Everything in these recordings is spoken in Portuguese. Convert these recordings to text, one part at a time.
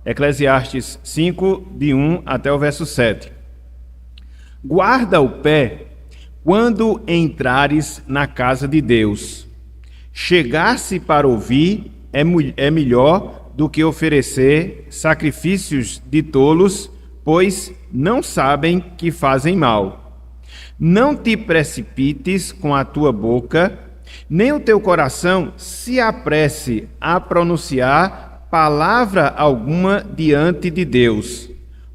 Eclesiastes 5, de 1 até o verso 7. Guarda o pé quando entrares na casa de Deus. Chegar-se para ouvir é melhor do que oferecer sacrifícios de tolos, pois não sabem que fazem mal. Não te precipites com a tua boca, nem o teu coração se apresse a pronunciar palavra alguma diante de Deus,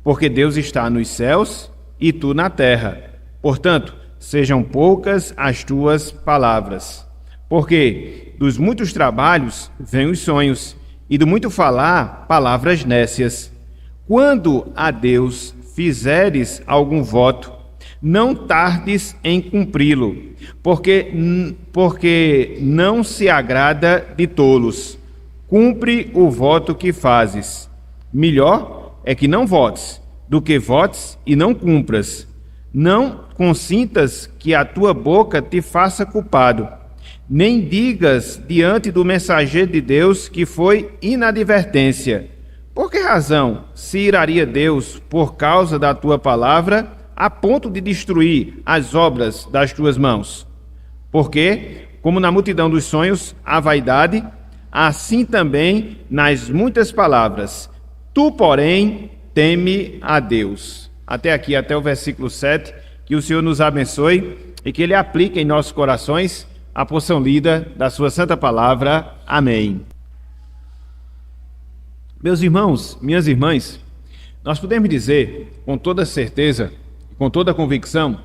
porque Deus está nos céus e tu na terra. Portanto, sejam poucas as tuas palavras. Porque dos muitos trabalhos vêm os sonhos, e do muito falar, palavras nécias. Quando a Deus fizeres algum voto, não tardes em cumpri-lo, porque não se agrada de tolos. Cumpre o voto que fazes. Melhor é que não votes, do que votes e não cumpras. Não consintas que a tua boca te faça culpado, nem digas diante do mensageiro de Deus que foi inadvertência. Por que razão se iraria Deus por causa da tua palavra, a ponto de destruir as obras das tuas mãos? Porque, como na multidão dos sonhos há vaidade, assim também nas muitas palavras. Tu, porém, teme a Deus. Até aqui, até o versículo 7, que o Senhor nos abençoe e que Ele aplique em nossos corações a porção lida da sua santa palavra. Amém. Meus irmãos, minhas irmãs, nós podemos dizer com toda certeza, com toda convicção,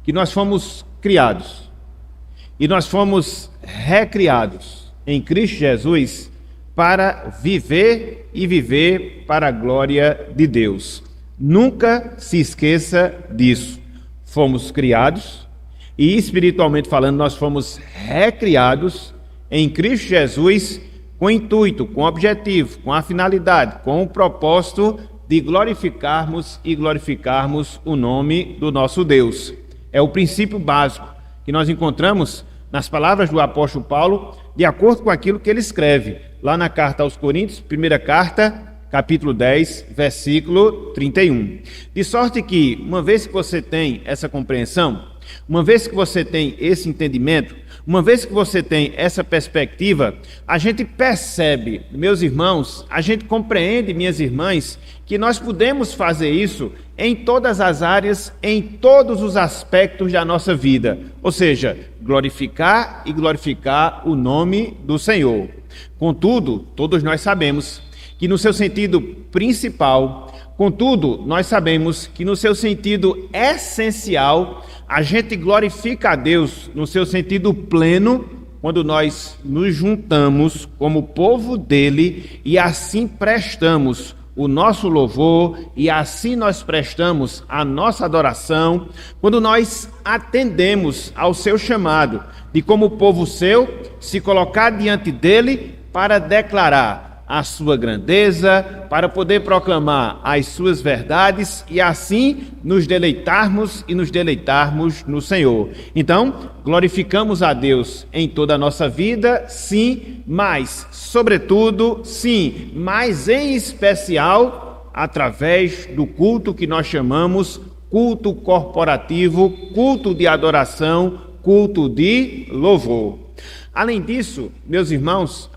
que nós fomos criados e nós fomos recriados em Cristo Jesus para viver e viver para a glória de Deus. Nunca se esqueça disso. Fomos criados e, espiritualmente falando, nós fomos recriados em Cristo Jesus com o intuito, com o objetivo, com a finalidade, com o propósito de glorificarmos o nome do nosso Deus. É o princípio básico que nós encontramos nas palavras do apóstolo Paulo, de acordo com aquilo que ele escreve lá na carta aos Coríntios, primeira carta, capítulo 10, versículo 31. De sorte que, uma vez que você tem essa compreensão, uma vez que você tem esse entendimento, uma vez que você tem essa perspectiva, a gente percebe, meus irmãos, a gente compreende, minhas irmãs, que nós podemos fazer isso em todas as áreas, em todos os aspectos da nossa vida. Ou seja, glorificar o nome do Senhor. Contudo, todos nós sabemos que no seu sentido principal, contudo, nós sabemos que no seu sentido essencial, a gente glorifica a Deus no seu sentido pleno quando nós nos juntamos como povo dele e assim prestamos o nosso louvor e assim nós prestamos a nossa adoração, quando nós atendemos ao seu chamado de, como povo seu, se colocar diante dele para declarar a sua grandeza, para poder proclamar as suas verdades e assim nos deleitarmos no Senhor. Então, glorificamos a Deus em toda a nossa vida, sim, mas, sobretudo, sim, mas em especial, através do culto que nós chamamos culto corporativo, culto de adoração, culto de louvor. Além disso, meus irmãos,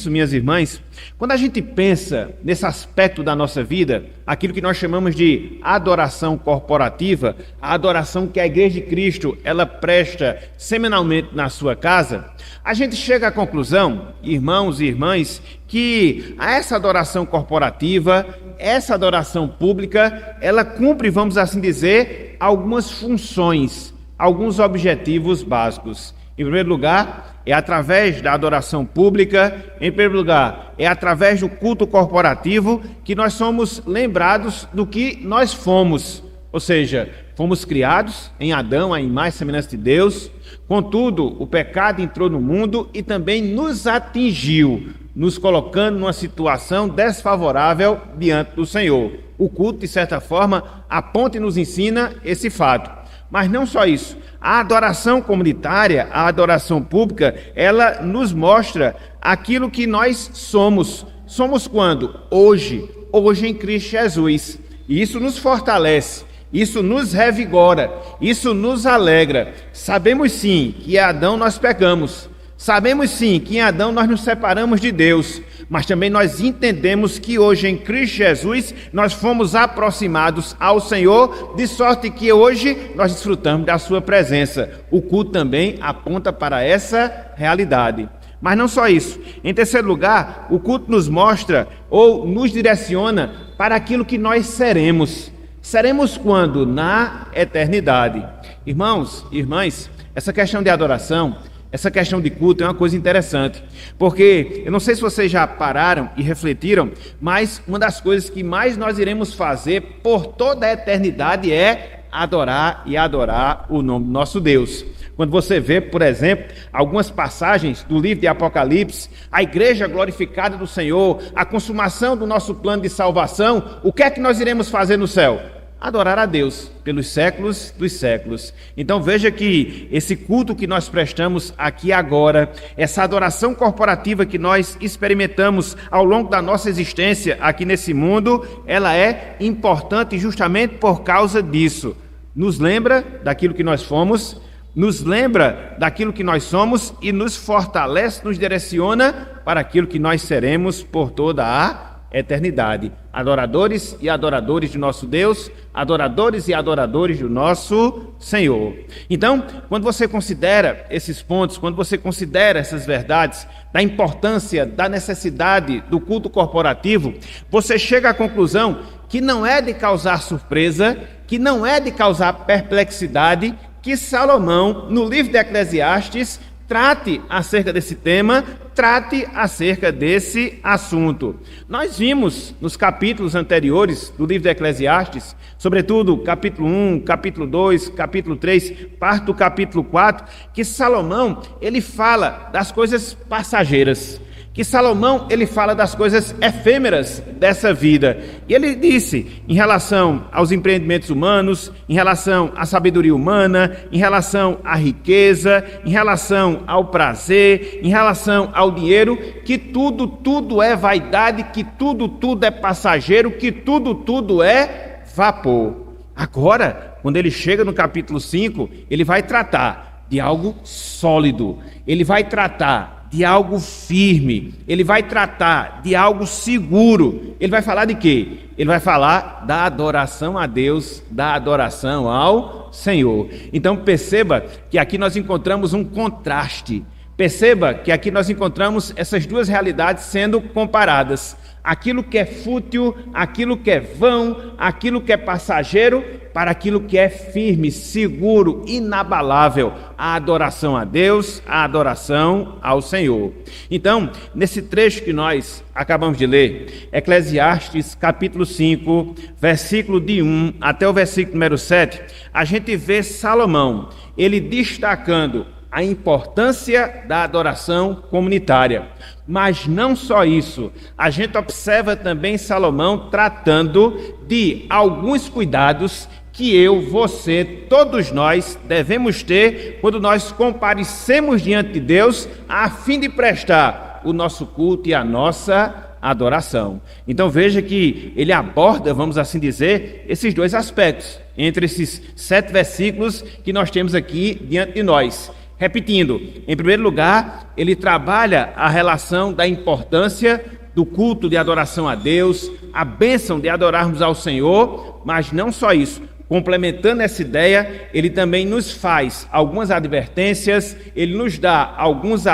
minhas irmãs, quando a gente pensa nesse aspecto da nossa vida, aquilo que nós chamamos de adoração corporativa, a adoração que a Igreja de Cristo ela presta semanalmente na sua casa, a gente chega à conclusão, irmãos e irmãs, que essa adoração corporativa, essa adoração pública, ela cumpre, vamos assim dizer, algumas funções, alguns objetivos básicos. Em primeiro lugar, é através da adoração pública, em primeiro lugar, é através do culto corporativo que nós somos lembrados do que nós fomos. Ou seja, fomos criados em Adão, a imagem e semelhança de Deus. Contudo, o pecado entrou no mundo e também nos atingiu, nos colocando numa situação desfavorável diante do Senhor. O culto, de certa forma, aponta e nos ensina esse fato. Mas não só isso, a adoração comunitária, a adoração pública, ela nos mostra aquilo que nós somos. Somos quando? Hoje hoje em Cristo Jesus. E isso nos fortalece, isso nos revigora, isso nos alegra. Sabemos sim que em Adão nós pecamos, sabemos sim que em Adão nós nos separamos de Deus, mas também nós entendemos que hoje em Cristo Jesus nós fomos aproximados ao Senhor, de sorte que hoje nós desfrutamos da sua presença. O culto também aponta para essa realidade. Mas não só isso. Em terceiro lugar, o culto nos mostra ou nos direciona para aquilo que nós seremos. Seremos quando? Na eternidade. Irmãos e irmãs, essa questão de adoração, essa questão de culto é uma coisa interessante, porque eu não sei se vocês já pararam e refletiram, mas uma das coisas que mais nós iremos fazer por toda a eternidade é adorar e adorar o nome do nosso Deus. Quando você vê, por exemplo, algumas passagens do livro de Apocalipse, a igreja glorificada do Senhor, a consumação do nosso plano de salvação, o que é que nós iremos fazer no céu? Adorar a Deus pelos séculos dos séculos. Então veja que esse culto que nós prestamos aqui agora, essa adoração corporativa que nós experimentamos ao longo da nossa existência aqui nesse mundo, ela é importante justamente por causa disso. Nos lembra daquilo que nós fomos, nos lembra daquilo que nós somos e nos fortalece, nos direciona para aquilo que nós seremos por toda a eternidade. Adoradores e adoradores de nosso Deus, adoradores e adoradores do nosso Senhor. Então, quando você considera esses pontos, quando você considera essas verdades, da importância, da necessidade do culto corporativo, você chega à conclusão que não é de causar surpresa, que não é de causar perplexidade, que Salomão, no livro de Eclesiastes, trate acerca desse tema, trate acerca desse assunto. Nós vimos nos capítulos anteriores do livro de Eclesiastes, sobretudo capítulo 1, capítulo 2, capítulo 3, parte do capítulo 4, que Salomão, ele fala das coisas passageiras, que Salomão, ele fala das coisas efêmeras dessa vida. E ele disse, em relação aos empreendimentos humanos, em relação à sabedoria humana, em relação à riqueza, em relação ao prazer, em relação ao dinheiro, que tudo é vaidade, que tudo é passageiro, que tudo é vapor. Agora, quando ele chega no capítulo 5, ele vai tratar de algo sólido, ele vai tratar de algo firme, ele vai tratar de algo seguro. Ele vai falar de quê? Ele vai falar da adoração a Deus, da adoração ao Senhor. Então perceba que aqui nós encontramos um contraste. Perceba que aqui nós encontramos essas duas realidades sendo comparadas. Aquilo que é fútil, aquilo que é vão, aquilo que é passageiro, para aquilo que é firme, seguro, inabalável, a adoração a Deus, a adoração ao Senhor. Então, nesse trecho que nós acabamos de ler, Eclesiastes capítulo 5, versículo de 1 até o versículo número 7, a gente vê Salomão, ele destacando a importância da adoração comunitária. Mas não só isso, a gente observa também Salomão tratando de alguns cuidados que eu, você, todos nós devemos ter quando nós comparecemos diante de Deus a fim de prestar o nosso culto e a nossa adoração. Então veja que ele aborda, vamos assim dizer, esses dois aspectos, entre esses 7 versículos que nós temos aqui diante de nós. Repetindo, em primeiro lugar, ele trabalha a relação da importância do culto de adoração a Deus, a bênção de adorarmos ao Senhor, mas não só isso. Complementando essa ideia, ele também nos faz algumas advertências, ele nos dá alguns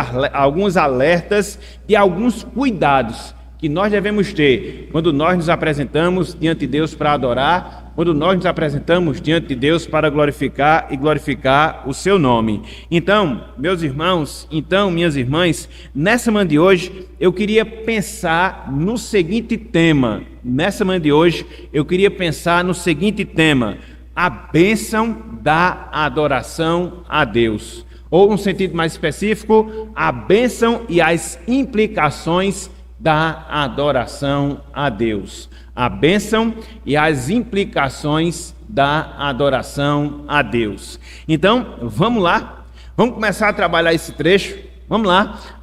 alertas de alguns cuidados que nós devemos ter quando nós nos apresentamos diante de Deus para adorar, quando nós nos apresentamos diante de Deus para glorificar o seu nome. Então, meus irmãos, minhas irmãs, nessa manhã de hoje, eu queria pensar no seguinte tema. A bênção da adoração a Deus. Ou, num sentido mais específico, a bênção e as implicações da adoração a Deus. A bênção e as implicações da adoração a Deus. Então, vamos lá, vamos começar a trabalhar esse trecho, vamos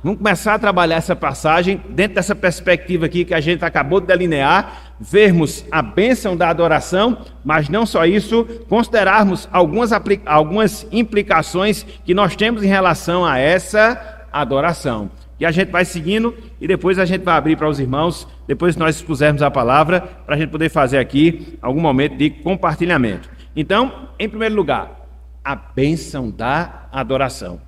começar a trabalhar essa passagem dentro dessa perspectiva aqui que a gente acabou de delinear, vermos a bênção da adoração, mas não só isso, considerarmos algumas implicações que nós temos em relação a essa adoração. E a gente vai seguindo e depois a gente vai abrir para os irmãos, depois que nós expusermos a palavra, para a gente poder fazer aqui algum momento de compartilhamento. Então, em primeiro lugar, a bênção da adoração.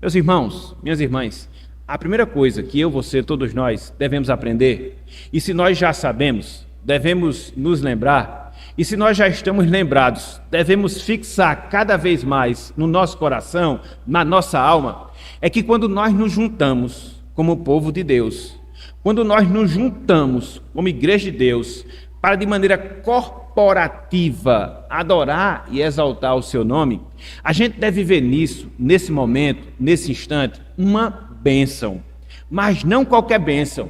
Meus irmãos, minhas irmãs, a primeira coisa que eu, você, todos nós devemos aprender, e se nós já sabemos, devemos nos lembrar, e se nós já estamos lembrados, devemos fixar cada vez mais no nosso coração, na nossa alma, é que quando nós nos juntamos como povo de Deus, quando nós nos juntamos como igreja de Deus, para de maneira corporativa adorar e exaltar o seu nome, a gente deve ver nisso, nesse momento, nesse instante, uma bênção. Mas não qualquer bênção,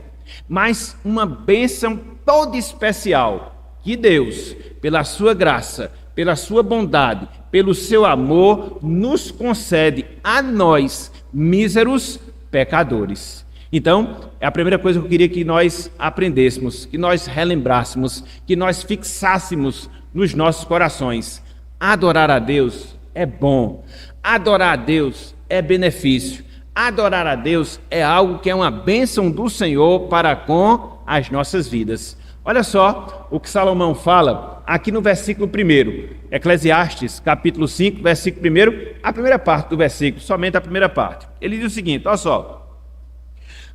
mas uma bênção toda especial que Deus, pela sua graça, pela sua bondade, pelo seu amor, nos concede a nós, míseros pecadores. Então, é a primeira coisa que eu queria que nós aprendêssemos, que nós relembrássemos, que nós fixássemos nos nossos corações. Adorar a Deus é bom, adorar a Deus é benefício, adorar a Deus é algo que é uma bênção do Senhor para com as nossas vidas. Olha só o que Salomão fala aqui no versículo 1, Eclesiastes, capítulo 5, versículo 1, a primeira parte do versículo, somente a primeira parte. Ele diz o seguinte, olha só: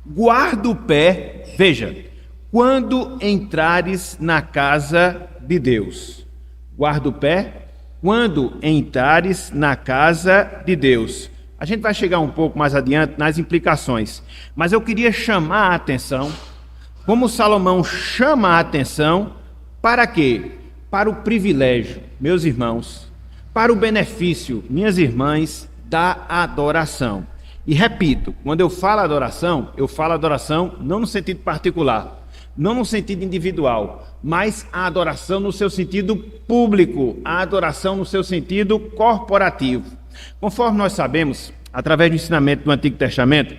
guarda o pé, veja, quando entrares na casa de Deus. Guarda o pé, quando entrares na casa de Deus. A gente vai chegar um pouco mais adiante nas implicações, mas eu queria chamar a atenção, como Salomão chama a atenção, para quê? Para o privilégio, meus irmãos, para o benefício, minhas irmãs, da adoração. E repito, quando eu falo adoração não no sentido particular, não no sentido individual, mas a adoração no seu sentido público, a adoração no seu sentido corporativo. Conforme nós sabemos, através do ensinamento do Antigo Testamento,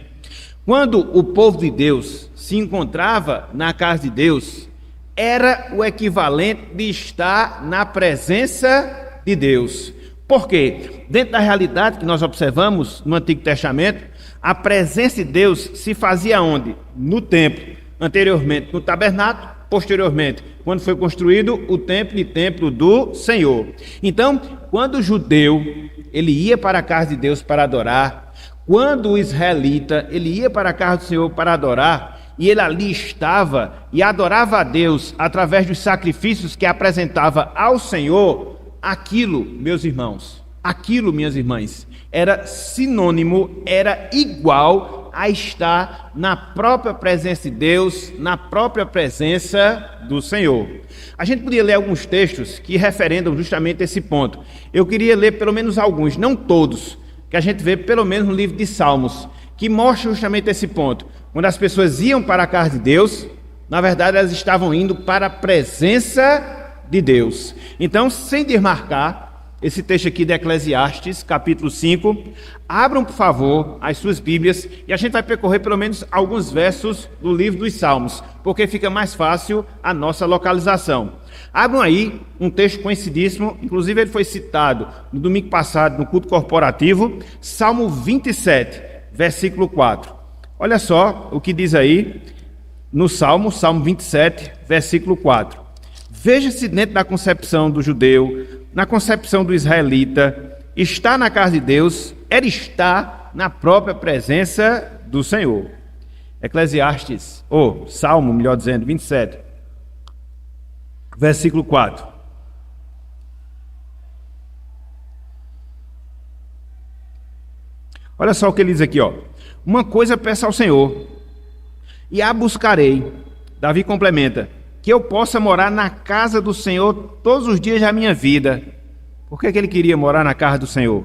quando o povo de Deus se encontrava na casa de Deus, era o equivalente de estar na presença de Deus. Por quê? Dentro da realidade que nós observamos no Antigo Testamento, a presença de Deus se fazia onde? No templo. Anteriormente no tabernáculo, posteriormente, quando foi construído o templo do Senhor. Então, quando o judeu ele ia para a casa de Deus para adorar, quando o israelita ele ia para a casa do Senhor para adorar, e ele ali estava e adorava a Deus através dos sacrifícios que apresentava ao Senhor, aquilo, meus irmãos, aquilo, minhas irmãs, era sinônimo, era igual a estar na própria presença de Deus, na própria presença do Senhor. A gente podia ler alguns textos que referendam justamente esse ponto. Eu queria ler pelo menos alguns, não todos, que a gente vê pelo menos no livro de Salmos, que mostra justamente esse ponto. Quando as pessoas iam para a casa de Deus, na verdade elas estavam indo para a presença de Deus. Então, sem desmarcar esse texto aqui de Eclesiastes, capítulo 5, abram, por favor, as suas Bíblias e a gente vai percorrer pelo menos alguns versos do livro dos Salmos, porque fica mais fácil a nossa localização. Abram aí um texto conhecidíssimo, inclusive ele foi citado no domingo passado no culto corporativo, Salmo 27, versículo 4. Olha só o que diz aí no Salmo 27, versículo 4. Veja se dentro da concepção do judeu, na concepção do israelita, estar na casa de Deus era estar na própria presença do Senhor. Eclesiastes, ou Salmo, melhor dizendo, 27, versículo 4. Olha só o que ele diz aqui, ó. Uma coisa peço ao Senhor, e a buscarei. Davi complementa, que eu possa morar na casa do Senhor todos os dias da minha vida. Por que ele queria morar na casa do Senhor?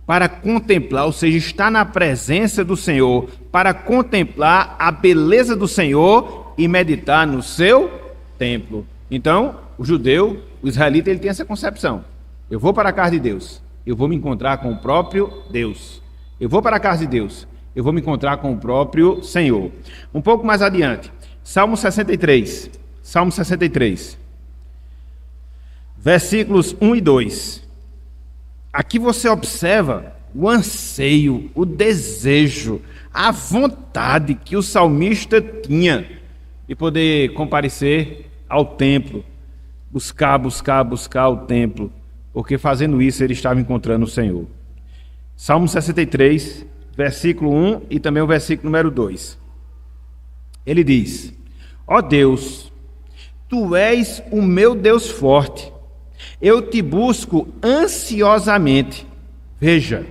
Para contemplar, ou seja, estar na presença do Senhor, para contemplar a beleza do Senhor e meditar no seu templo. Então, o judeu, o israelita, ele tem essa concepção. Eu vou para a casa de Deus, eu vou me encontrar com o próprio Deus. Eu vou para a casa de Deus, eu vou me encontrar com o próprio Senhor. Um pouco mais adiante, Salmo 63, Salmo 63, versículos 1 e 2. Aqui você observa o anseio, o desejo, a vontade que o salmista tinha de poder comparecer ao templo, buscar o templo, porque fazendo isso ele estava encontrando o Senhor. Salmo 63, versículo 1 e também o versículo número 2. Ele diz: ó Deus, tu és o meu Deus forte, eu te busco ansiosamente. Veja,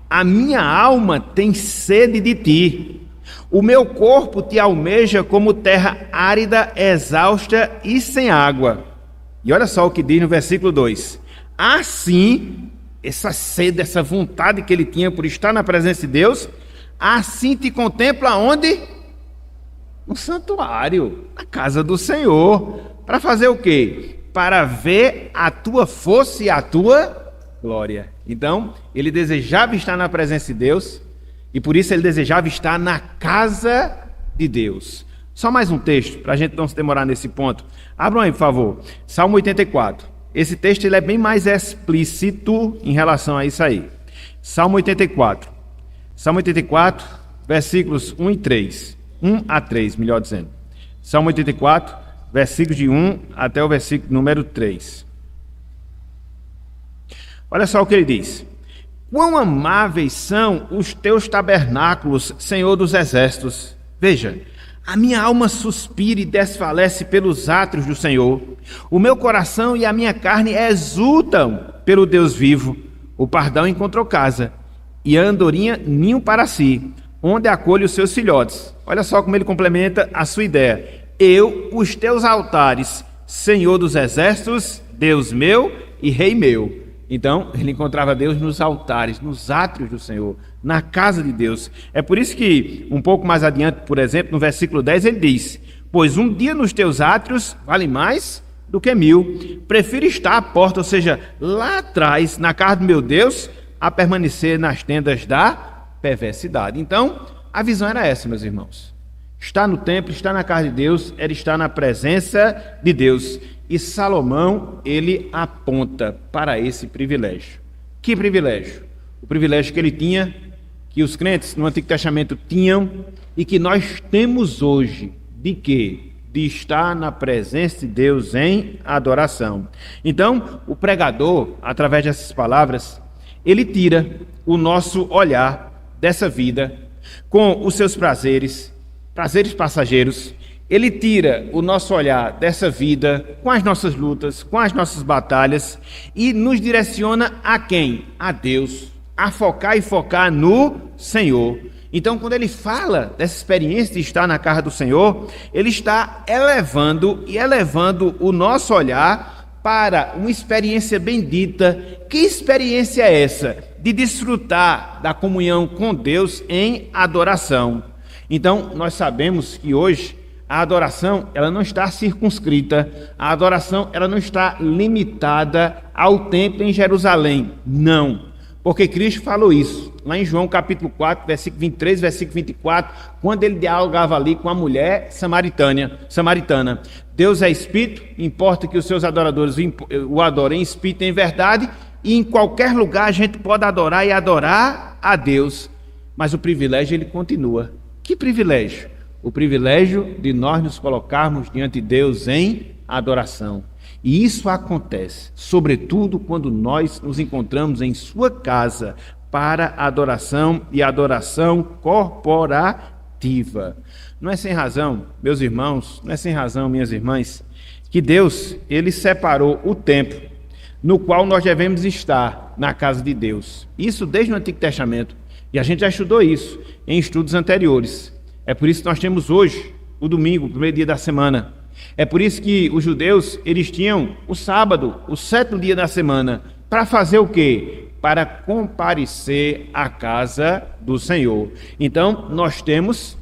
a minha alma tem sede de ti, o meu corpo te almeja como terra árida, exausta e sem água. E olha só o que diz no versículo 2. Assim, essa sede, essa vontade que ele tinha por estar na presença de Deus, assim te contempla onde? No santuário, na casa do Senhor. Para fazer o quê? Para ver a tua força e a tua glória. Então, ele desejava estar na presença de Deus e por isso ele desejava estar na casa de Deus. Só mais um texto, para a gente não se demorar nesse ponto. Abram aí, por favor. Salmo 84. Esse texto ele é bem mais explícito em relação a isso aí. Salmo 84. Salmo 84, versículos 1 e 3. 1 a 3, melhor dizendo. Salmo 84, versículos de 1 até o versículo número 3. Olha só o que ele diz. Quão amáveis são os teus tabernáculos, Senhor dos exércitos. Veja, a minha alma suspira e desfalece pelos átrios do Senhor. O meu coração e a minha carne exultam pelo Deus vivo. O pardal encontrou casa e a andorinha ninho para si, onde acolhe os seus filhotes. Olha só como ele complementa a sua ideia. Eu, os teus altares, Senhor dos exércitos, Deus meu e Rei meu. Então, ele encontrava Deus nos altares, nos átrios do Senhor, na casa de Deus. É por isso que, um pouco mais adiante, por exemplo, no versículo 10, ele diz: pois um dia nos teus átrios vale mais do que 1000. Prefiro estar à porta, ou seja, lá atrás, na casa do meu Deus, a permanecer nas tendas da perversidade. Então, a visão era essa, meus irmãos. Estar no templo, estar na casa de Deus, era estar na presença de Deus. E Salomão, ele aponta para esse privilégio. Que privilégio? O privilégio que ele tinha, que os crentes no Antigo Testamento tinham e que nós temos hoje. De quê? De estar na presença de Deus em adoração. Então, o pregador, através dessas palavras, ele tira o nosso olhar dessa vida com os seus prazeres passageiros. Ele tira o nosso olhar dessa vida com as nossas lutas, com as nossas batalhas e nos direciona a quem? A Deus, a focar no Senhor. Então, quando ele fala dessa experiência de estar na casa do Senhor, ele está elevando o nosso olhar para uma experiência bendita. Que experiência é essa? De desfrutar da comunhão com Deus em adoração. Então, nós sabemos que hoje a adoração, ela não está circunscrita, a adoração, ela não está limitada ao templo em Jerusalém, não, porque Cristo falou isso, lá em João capítulo 4, versículo 23, versículo 24, quando ele dialogava ali com a mulher samaritana. Deus é Espírito, importa que os seus adoradores o adorem em Espírito e em verdade, e em qualquer lugar a gente pode adorar e adorar a Deus, mas o privilégio ele continua. Que privilégio? O privilégio de nós nos colocarmos diante de Deus em adoração. E isso acontece, sobretudo, quando nós nos encontramos em sua casa para adoração e adoração corporativa. Não é sem razão, meus irmãos, não é sem razão, minhas irmãs, que Deus, ele separou o tempo no qual nós devemos estar na casa de Deus. Isso desde o Antigo Testamento. E a gente já estudou isso em estudos anteriores. É por isso que nós temos hoje, o domingo, o primeiro dia da semana. É por isso que os judeus, eles tinham o sábado, o 7º dia da semana, para fazer o quê? Para comparecer à casa do Senhor. Então, nós temos,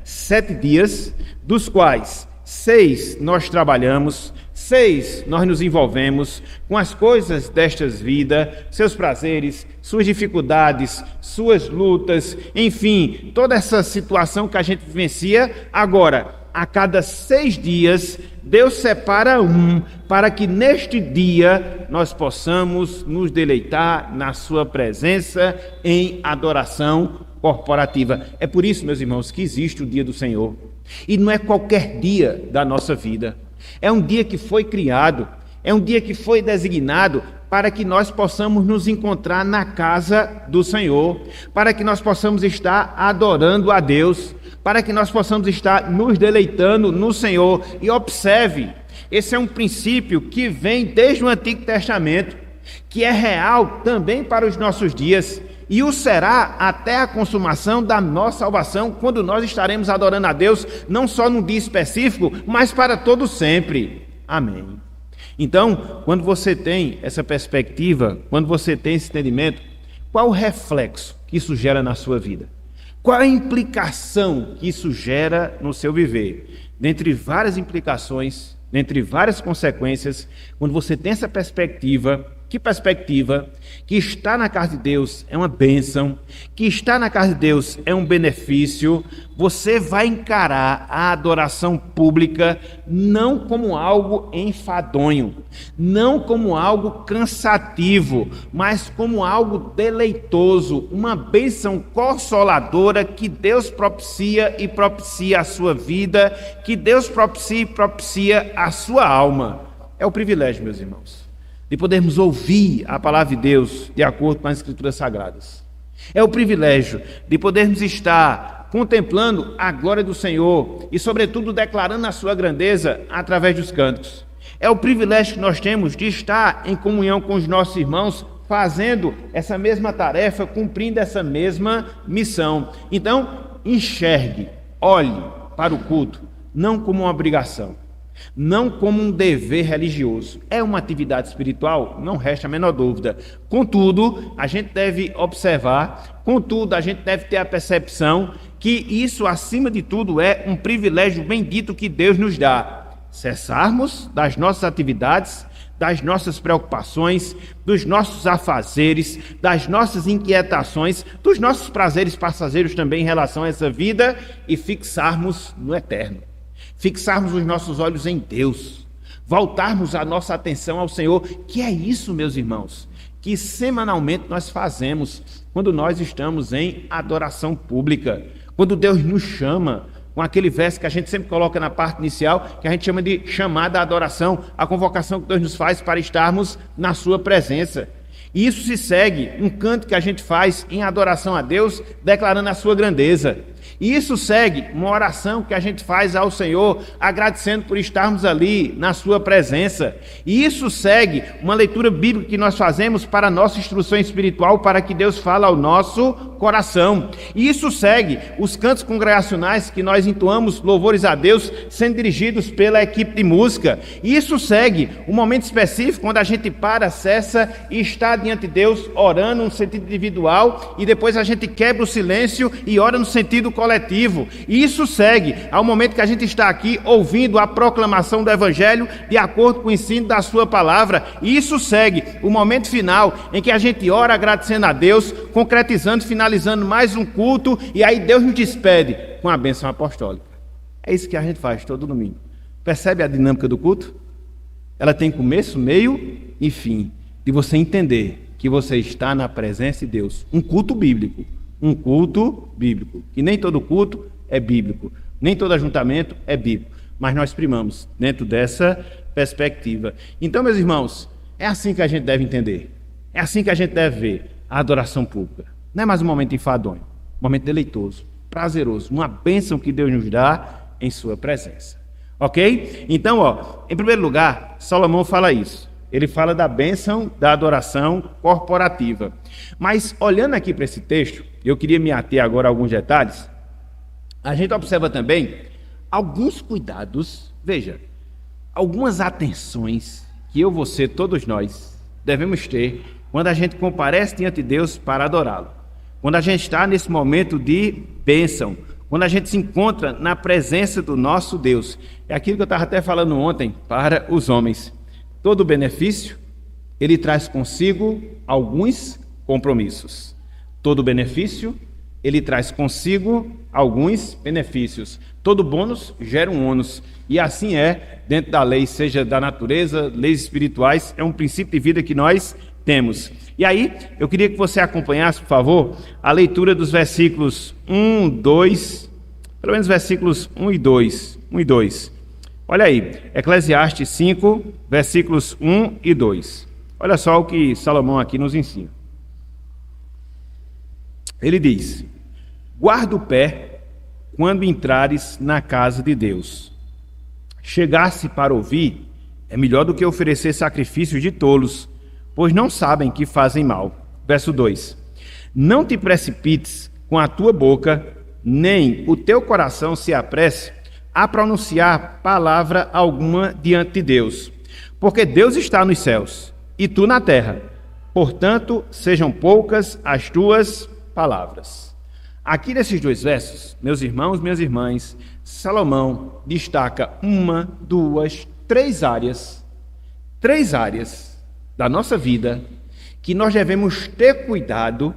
7 dias, dos quais 6 nós trabalhamos, 6 nós nos envolvemos com as coisas destas vidas, seus prazeres, suas dificuldades, suas lutas, enfim, toda essa situação que a gente vivencia. Agora, a cada 6 dias, Deus separa um para que neste dia nós possamos nos deleitar na sua presença em adoração corporativa. É por isso, meus irmãos, que existe o dia do Senhor. E não é qualquer dia da nossa vida. É um dia que foi criado, é um dia que foi designado para que nós possamos nos encontrar na casa do Senhor, para que nós possamos estar adorando a Deus, para que nós possamos estar nos deleitando no Senhor. E observe, esse é um princípio que vem desde o Antigo Testamento, que é real também para os nossos dias, e o será até a consumação da nossa salvação, quando nós estaremos adorando a Deus, não só num dia específico, mas para todo sempre. Amém. Então, quando você tem essa perspectiva, quando você tem esse entendimento, qual o reflexo que isso gera na sua vida? Qual a implicação que isso gera no seu viver? Dentre várias implicações, dentre várias consequências, quando você tem essa perspectiva, que perspectiva? Que estar na casa de Deus é uma bênção, que estar na casa de Deus é um benefício. Você vai encarar a adoração pública não como algo enfadonho, não como algo cansativo, mas como algo deleitoso, uma bênção consoladora que Deus propicia e propicia a sua vida, que Deus propicia e propicia a sua alma. É o privilégio, meus irmãos, de podermos ouvir a palavra de Deus de acordo com as Escrituras Sagradas. É o privilégio de podermos estar contemplando a glória do Senhor e, sobretudo, declarando a sua grandeza através dos cânticos. É o privilégio que nós temos de estar em comunhão com os nossos irmãos, fazendo essa mesma tarefa, cumprindo essa mesma missão. Então, enxergue, olhe para o culto, não como uma obrigação, não como um dever religioso. É uma atividade espiritual, não resta a menor dúvida. Contudo, a gente deve observar, contudo, a gente deve ter a percepção que isso, acima de tudo, é um privilégio bendito que Deus nos dá. Cessarmos das nossas atividades, das nossas preocupações, dos nossos afazeres, das nossas inquietações, dos nossos prazeres passageiros também em relação a essa vida e fixarmos no eterno. Fixarmos os nossos olhos em Deus, voltarmos a nossa atenção ao Senhor, que é isso, meus irmãos, que semanalmente nós fazemos quando nós estamos em adoração pública, quando Deus nos chama, com aquele verso que a gente sempre coloca na parte inicial, que a gente chama de chamada à adoração, a convocação que Deus nos faz para estarmos na sua presença. E isso se segue um canto que a gente faz em adoração a Deus, declarando a sua grandeza. E isso segue uma oração que a gente faz ao Senhor, agradecendo por estarmos ali na sua presença. E isso segue uma leitura bíblica que nós fazemos para a nossa instrução espiritual, para que Deus fale ao nosso coração. E isso segue os cantos congregacionais que nós entoamos louvores a Deus, sendo dirigidos pela equipe de música. E isso segue um momento específico, quando a gente para, cessa e está diante de Deus, orando no sentido individual, e depois a gente quebra o silêncio e ora no sentido coletivo. E isso segue ao momento que a gente está aqui ouvindo a proclamação do Evangelho de acordo com o ensino da sua palavra. E isso segue o momento final em que a gente ora agradecendo a Deus, concretizando, finalizando mais um culto, e aí Deus nos despede com a bênção apostólica. É isso que a gente faz todo domingo. Percebe a dinâmica do culto? Ela tem começo, meio e fim, de você entender que você está na presença de Deus. Um culto bíblico. Um culto bíblico. E nem todo culto é bíblico. Nem todo ajuntamento é bíblico. Mas nós primamos dentro dessa perspectiva. Então, meus irmãos, é assim que a gente deve entender. É assim que a gente deve ver a adoração pública. Não é mais um momento enfadonho. Um momento deleitoso, prazeroso. Uma bênção que Deus nos dá em sua presença. Ok? Então, em primeiro lugar, Salomão fala isso. Ele fala da bênção da adoração corporativa. Mas, olhando aqui para esse texto, eu queria me ater agora a alguns detalhes. A gente observa também alguns cuidados, veja, algumas atenções que eu, você, todos nós devemos ter quando a gente comparece diante de Deus para adorá-lo. Quando a gente está nesse momento de bênção, quando a gente se encontra na presença do nosso Deus. É aquilo que eu estava até falando ontem para os homens. Todo benefício, ele traz consigo alguns compromissos. Todo benefício, ele traz consigo alguns benefícios. Todo bônus gera um ônus. E assim é dentro da lei, seja da natureza, leis espirituais, é um princípio de vida que nós temos. E aí, eu queria que você acompanhasse, por favor, a leitura dos versículos 1, 2, pelo menos versículos 1 e 2. Olha aí, Eclesiastes 5, versículos 1 e 2. Olha só o que Salomão aqui nos ensina. Ele diz: guarda o pé quando entrares na casa de Deus. Chegar-se para ouvir é melhor do que oferecer sacrifícios de tolos, pois não sabem que fazem mal. Verso 2. Não te precipites com a tua boca, nem o teu coração se apresse a pronunciar palavra alguma diante de Deus, porque Deus está nos céus e tu na terra. Portanto, sejam poucas as tuas palavras. Aqui nesses dois versos, meus irmãos, minhas irmãs, Salomão destaca uma, duas, três áreas da nossa vida que nós devemos ter cuidado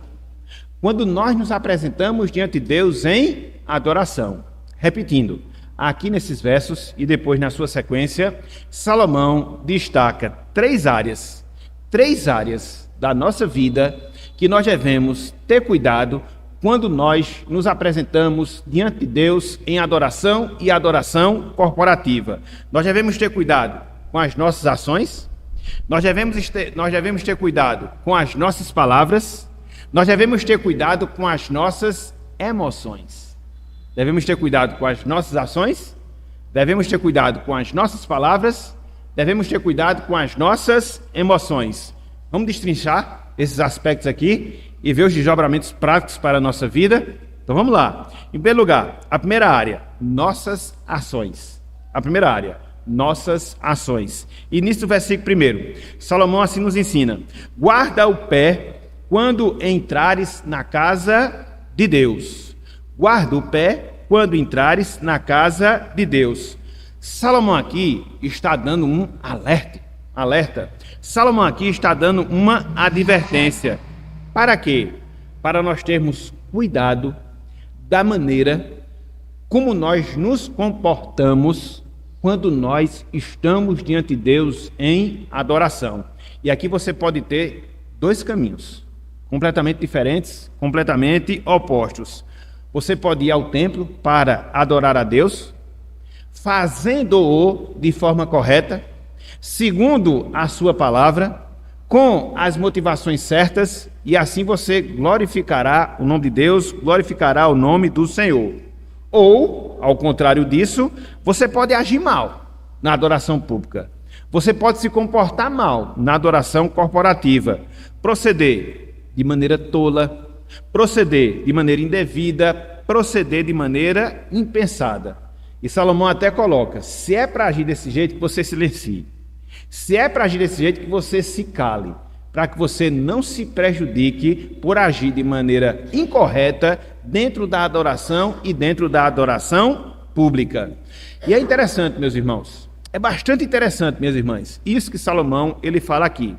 quando nós nos apresentamos diante de Deus em adoração. Repetindo, aqui nesses versos e depois na sua sequência, Salomão destaca três áreas da nossa vida que nós devemos ter cuidado quando nós nos apresentamos diante de Deus em adoração e adoração corporativa. Nós devemos ter cuidado com as nossas ações, nós devemos ter cuidado com as nossas palavras, nós devemos ter cuidado com as nossas emoções. Devemos ter cuidado com as nossas ações, devemos ter cuidado com as nossas palavras, devemos ter cuidado com as nossas emoções. Vamos destrinchar esses aspectos aqui e ver os desdobramentos práticos para a nossa vida? Então vamos lá. Em primeiro lugar, a primeira área, nossas ações. A primeira área, nossas ações. Início do versículo 1. Salomão assim nos ensina: guarda o pé quando entrares na casa de Deus. Guarda o pé quando entrares na casa de Deus. Salomão aqui está dando um alerta. Salomão aqui está dando uma advertência. Para quê? Para nós termos cuidado da maneira como nós nos comportamos quando nós estamos diante de Deus em adoração. E aqui você pode ter dois caminhos, completamente diferentes, completamente opostos. Você pode ir ao templo para adorar a Deus, fazendo-o de forma correta, segundo a sua palavra, com as motivações certas, e assim você glorificará o nome de Deus, glorificará o nome do Senhor. Ou, ao contrário disso, você pode agir mal na adoração pública. Você pode se comportar mal na adoração corporativa, proceder de maneira tola, proceder de maneira indevida, proceder de maneira impensada. E Salomão até coloca: se é para agir desse jeito, que você silencie. Se é para agir desse jeito, que você se cale, para que você não se prejudique por agir de maneira incorreta dentro da adoração e dentro da adoração pública. E é interessante, meus irmãos, é bastante interessante, minhas irmãs, isso que Salomão ele fala aqui.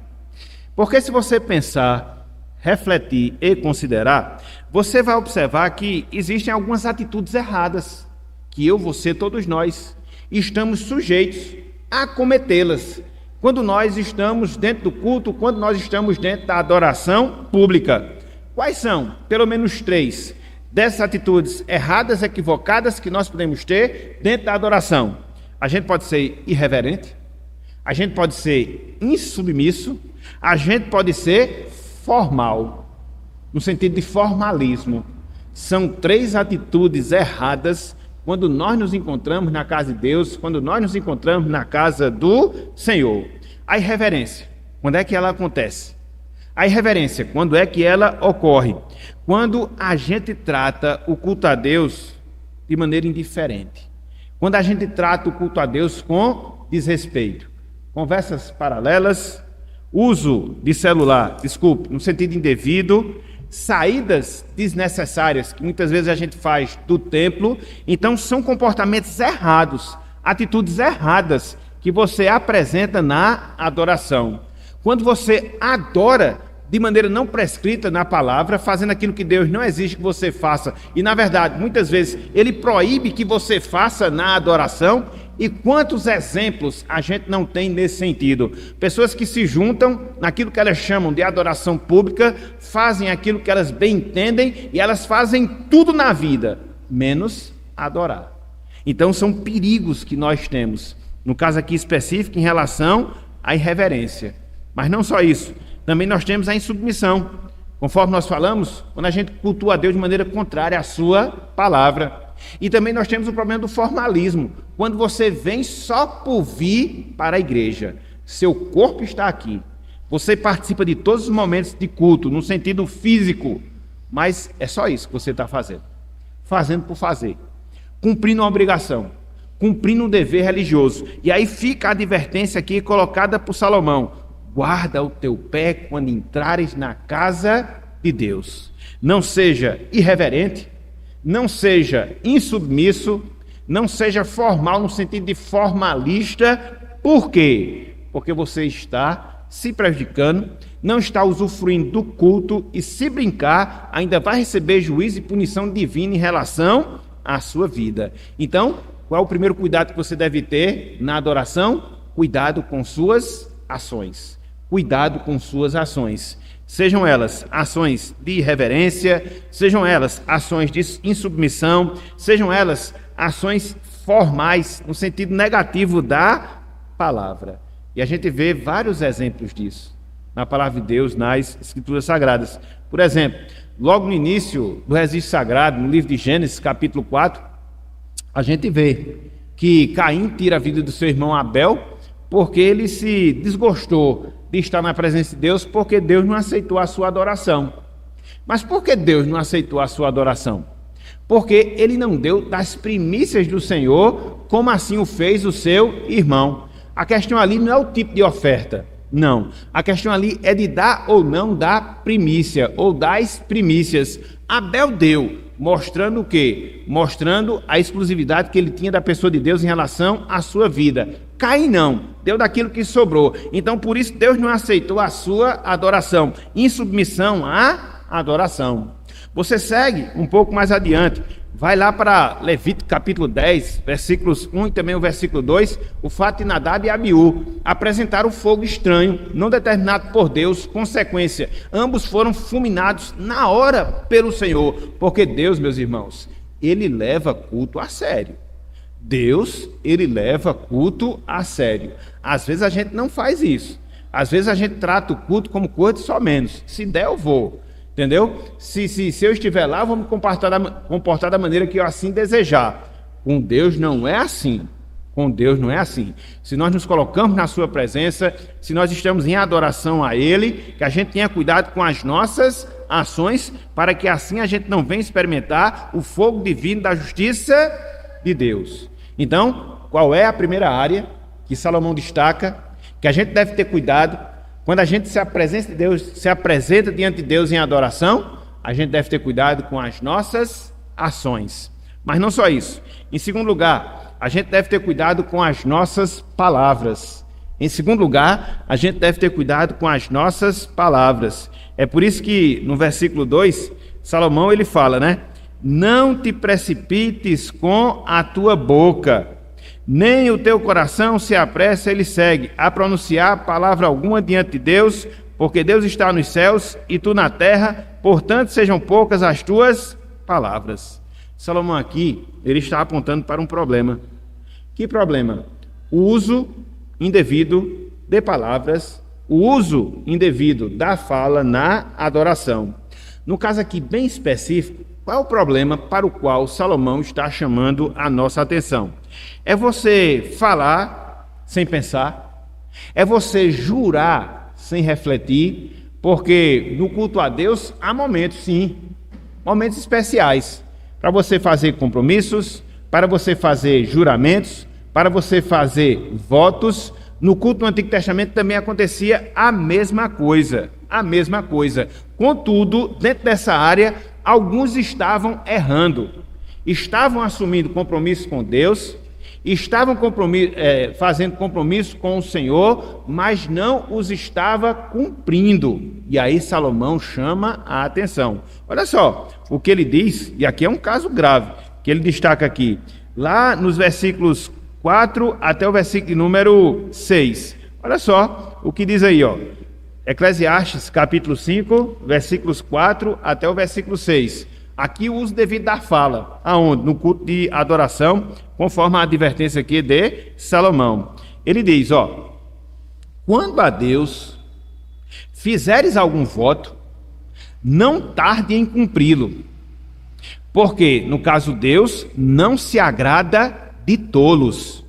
Porque se você pensar, refletir e considerar, você vai observar que existem algumas atitudes erradas, que eu, você, todos nós, estamos sujeitos a cometê-las quando nós estamos dentro do culto, quando nós estamos dentro da adoração pública. Quais são? Pelo menos três dessas atitudes erradas, equivocadas que nós podemos ter dentro da adoração. A gente pode ser irreverente, a gente pode ser insubmisso, a gente pode ser formal, no sentido de formalismo. São três atitudes erradas quando nós nos encontramos na casa de Deus, quando nós nos encontramos na casa do Senhor. A irreverência, quando é que ela acontece? A irreverência, quando é que ela ocorre? Quando a gente trata o culto a Deus de maneira indiferente. Quando a gente trata o culto a Deus com desrespeito. Conversas paralelas, uso de celular, no sentido indevido, saídas desnecessárias que muitas vezes a gente faz do templo. Então são comportamentos errados, atitudes erradas que você apresenta na adoração. Quando você adora de maneira não prescrita na palavra, fazendo aquilo que Deus não exige que você faça. E, na verdade, muitas vezes, Ele proíbe que você faça na adoração. E quantos exemplos a gente não tem nesse sentido? Pessoas que se juntam naquilo que elas chamam de adoração pública, fazem aquilo que elas bem entendem e elas fazem tudo na vida, menos adorar. Então são perigos que nós temos, no caso aqui específico, em relação à irreverência. Mas não só isso, também nós temos a insubmissão. Conforme nós falamos, quando a gente cultua a Deus de maneira contrária à sua palavra. E também nós temos o problema do formalismo, quando você vem só por vir para a igreja. Seu corpo está aqui, você participa de todos os momentos de culto, no sentido físico, mas é só isso que você está fazendo por fazer, cumprindo uma obrigação, cumprindo um dever religioso. E aí fica a advertência aqui colocada por Salomão: guarda o teu pé quando entrares na casa de Deus. Não seja irreverente, não seja insubmisso, não seja formal no sentido de formalista. Por quê? Porque você está se prejudicando, não está usufruindo do culto e, se brincar, ainda vai receber juízo e punição divina em relação à sua vida. Então, qual é o primeiro cuidado que você deve ter na adoração? Cuidado com suas ações. Cuidado com suas ações. Sejam elas ações de irreverência, sejam elas ações de insubmissão, sejam elas ações formais, no sentido negativo da palavra. E a gente vê vários exemplos disso na palavra de Deus, nas Escrituras Sagradas. Por exemplo, logo no início do registro sagrado, no livro de Gênesis, capítulo 4, a gente vê que Caim tira a vida do seu irmão Abel, porque ele se desgostou de estar na presença de Deus, porque Deus não aceitou a sua adoração. Mas por que Deus não aceitou a sua adoração? Porque ele não deu das primícias do Senhor, como assim o fez o seu irmão. A questão ali não é o tipo de oferta, não. A questão ali é de dar ou não dar primícia, ou das primícias. Abel deu, mostrando o quê? Mostrando a exclusividade que ele tinha da pessoa de Deus em relação à sua vida. Caim não, deu daquilo que sobrou. Então, por isso, Deus não aceitou a sua adoração. Em submissão à adoração. Você segue um pouco mais adiante. Vai lá para Levítico capítulo 10, versículos 1 e também o versículo 2. O fato de Nadab e Abiú apresentaram fogo estranho, não determinado por Deus. Consequência, ambos foram fulminados na hora pelo Senhor. Porque Deus, meus irmãos, Ele leva culto a sério. Deus, Ele leva culto a sério. Às vezes a gente não faz isso. Às vezes a gente trata o culto como coisa só menos. Se der, eu vou. Entendeu? Se eu estiver lá, eu vou me comportar da maneira que eu assim desejar. Com Deus não é assim. Com Deus não é assim. Se nós nos colocamos na sua presença, se nós estamos em adoração a Ele, que a gente tenha cuidado com as nossas ações, para que assim a gente não venha experimentar o fogo divino da justiça de Deus. Então, qual é a primeira área que Salomão destaca, que a gente deve ter cuidado quando a gente se apresenta diante de Deus em adoração? A gente deve ter cuidado com as nossas ações. Mas não só isso. Em segundo lugar, a gente deve ter cuidado com as nossas palavras. Em segundo lugar, a gente deve ter cuidado com as nossas palavras. É por isso que no versículo 2, Salomão ele fala, né? Não te precipites com a tua boca, nem o teu coração se apressa, ele segue, a pronunciar palavra alguma diante de Deus, porque Deus está nos céus e tu na terra, portanto sejam poucas as tuas palavras. Salomão aqui, ele está apontando para um problema. Que problema? O uso indevido de palavras, o uso indevido da fala na adoração. No caso aqui bem específico, qual é o problema para o qual Salomão está chamando a nossa atenção? É você falar sem pensar, é você jurar sem refletir, porque no culto a Deus há momentos, sim, momentos especiais, para você fazer compromissos, para você fazer juramentos, para você fazer votos. No culto do Antigo Testamento também acontecia a mesma coisa. Contudo, dentro dessa área, alguns estavam errando, estavam assumindo compromissos com Deus, estavam fazendo compromisso com o Senhor, mas não os estava cumprindo. E aí Salomão chama a atenção. Olha só o que ele diz, e aqui é um caso grave, que ele destaca aqui, lá nos versículos 4 até o versículo número 6. Olha só o que diz aí, ó. Eclesiastes, capítulo 5, versículos 4 até o versículo 6. Aqui o uso devido da fala. Aonde? No culto de adoração, conforme a advertência aqui de Salomão. Ele diz, ó: quando a Deus fizeres algum voto, não tarde em cumpri-lo. Porque, no caso, Deus não se agrada de tolos.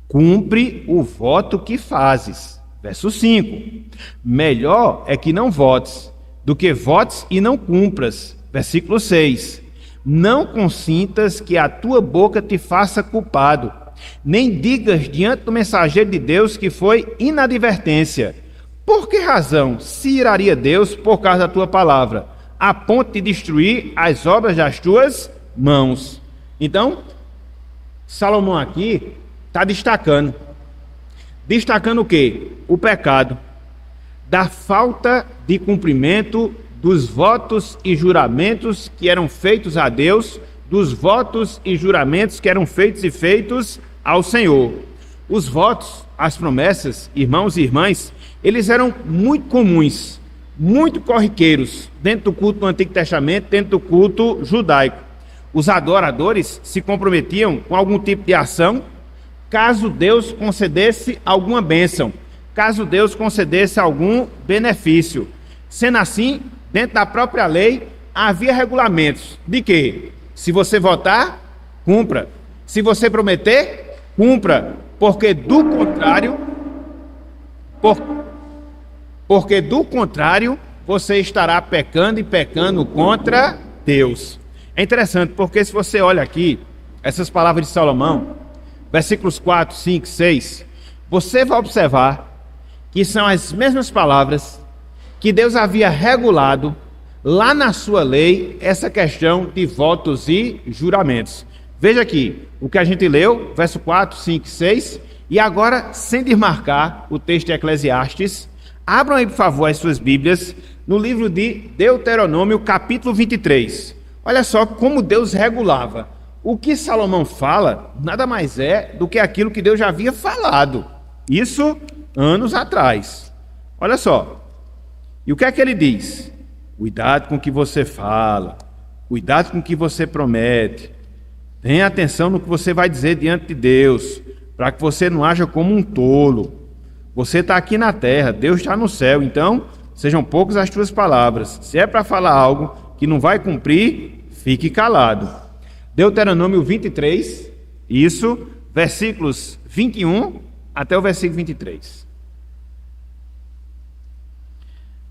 Cumpre o voto que fazes. Verso 5. Melhor é que não votes, do que votes e não cumpras. Versículo 6. Não consintas que a tua boca te faça culpado, nem digas diante do mensageiro de Deus que foi inadvertência. Por que razão se iraria Deus por causa da tua palavra, a ponto de destruir as obras das tuas mãos? Então, Salomão aqui está destacando o quê? O pecado da falta de cumprimento dos votos e juramentos que eram feitos a Deus, dos votos e juramentos que eram feitos ao Senhor. Os votos, as promessas, irmãos e irmãs, eles eram muito comuns, muito corriqueiros dentro do culto do Antigo Testamento, dentro do culto judaico. Os adoradores se comprometiam com algum tipo de ação, caso Deus concedesse alguma bênção, caso Deus concedesse algum benefício. Sendo assim, dentro da própria lei, havia regulamentos de que, se você votar, cumpra. Se você prometer, cumpra. Porque do contrário, você estará pecando contra Deus. É interessante, porque se você olha aqui, essas palavras de Salomão, versículos 4, 5, 6, você vai observar que são as mesmas palavras que Deus havia regulado lá na sua lei essa questão de votos e juramentos. Veja aqui o que a gente leu, verso 4, 5 e 6, e agora, sem desmarcar o texto de Eclesiastes, abram aí, por favor, as suas Bíblias no livro de Deuteronômio, capítulo 23. Olha só como Deus regulava. O que Salomão fala nada mais é do que aquilo que Deus já havia falado. Isso anos atrás. Olha só. E o que é que ele diz? Cuidado com o que você fala. Cuidado com o que você promete. Tenha atenção no que você vai dizer diante de Deus, para que você não haja como um tolo. Você está aqui na terra, Deus está no céu. Então, sejam poucas as tuas palavras. Se é para falar algo que não vai cumprir, fique calado. Deuteronômio 23, isso, versículos 21 até o versículo 23.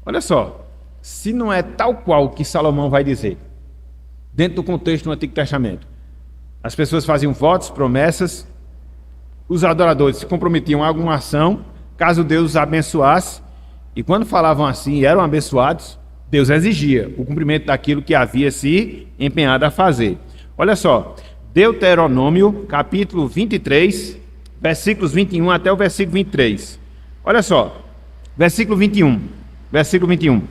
Olha só, se não é tal qual o que Salomão vai dizer, dentro do contexto do Antigo Testamento, as pessoas faziam votos, promessas, os adoradores se comprometiam a alguma ação, caso Deus os abençoasse, e quando falavam assim e eram abençoados, Deus exigia o cumprimento daquilo que havia se empenhado a fazer. Olha só, Deuteronômio, capítulo 23, versículos 21 até o versículo 23. Olha só, versículo 21.